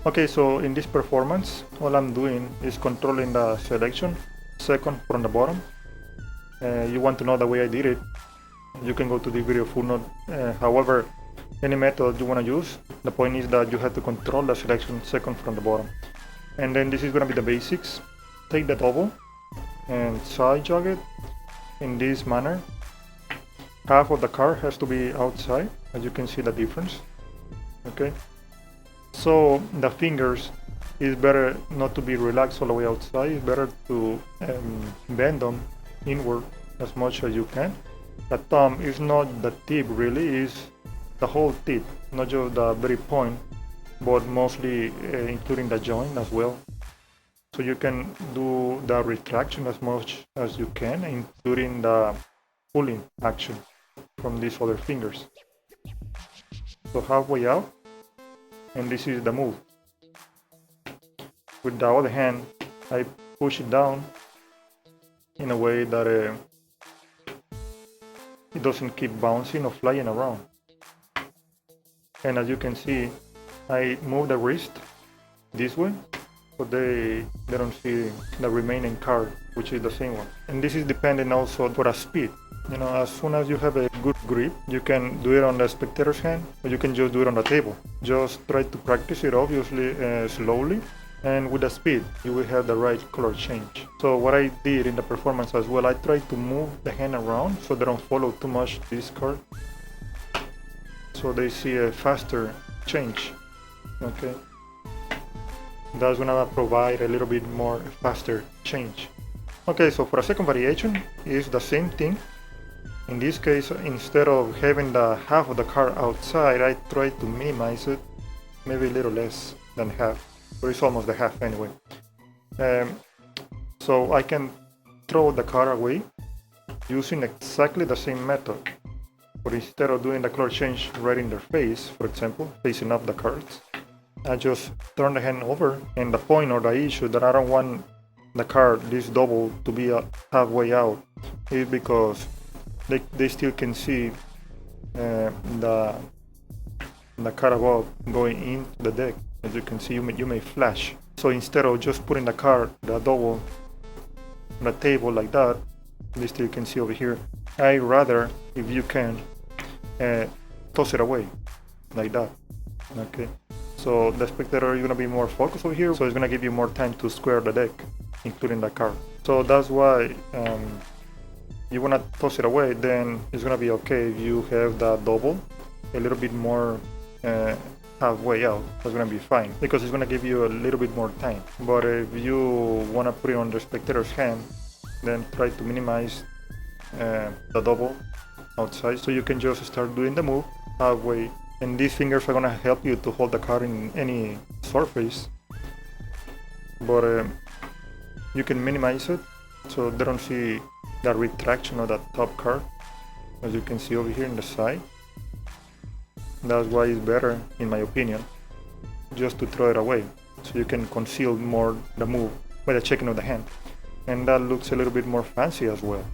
Okay, so in this performance, all I'm doing is controlling the selection second from the bottom. You want to know the way I did it, you can go to the video full note. However, any method you want to use, the point is that you have to control the selection second from the bottom. And then this is going to be the basics. Take the double and side jog it in this manner. Half of the card has to be outside, as you can see the difference. Okay, so the fingers is better not to be relaxed all the way outside. It's better to bend them inward as much as you can. The thumb is not the tip really, is the whole tip, not just the very point, but mostly including the joint as well. So you can do the retraction as much as you can, including the pulling action from these other fingers. So halfway out, and this is the move. With the other hand, I push it down in a way that it doesn't keep bouncing or flying around. And as you can see, I move the wrist this way, but they don't see the remaining card, which is the same one. And this is dependent also for a speed. You know, as soon as you have a good grip, you can do it on the spectator's hand, or you can just do it on the table. Just try to practice it, obviously, slowly, and with the speed, you will have the right color change. So what I did in the performance as well, I tried to move the hand around so they don't follow too much this card, so they see a faster change. Okay, that's gonna provide a little bit more faster change. Okay, so for a second variation, it's the same thing. In this case, instead of having the half of the card outside, I try to minimize it, maybe a little less than half, but it's almost the half anyway. So I can throw the card away using exactly the same method, but instead of doing the color change right in their face, for example, facing up the cards, I just turn the hand over. And the point or the issue that I don't want the card, this double, to be halfway out is because they still can see the card above going into the deck. As you can see, you may flash. So instead of just putting the card, the double, on the table like that, they still can see over here. I rather, if you can, toss it away like that. Okay, so the spectator is gonna be more focused over here, so it's gonna give you more time to square the deck, including the card. So that's why you wanna toss it away. Then it's gonna be okay if you have the double a little bit more halfway out. That's gonna be fine because it's gonna give you a little bit more time. But if you wanna put it on the spectator's hand, then try to minimize the double outside, so you can just start doing the move halfway. And these fingers are gonna help you to hold the card in any surface, but you can minimize it so they don't see the retraction of that top card, as you can see over here in the side. That's why it's better, in my opinion, just to throw it away, so you can conceal more the move by the checking of the hand, and that looks a little bit more fancy as well.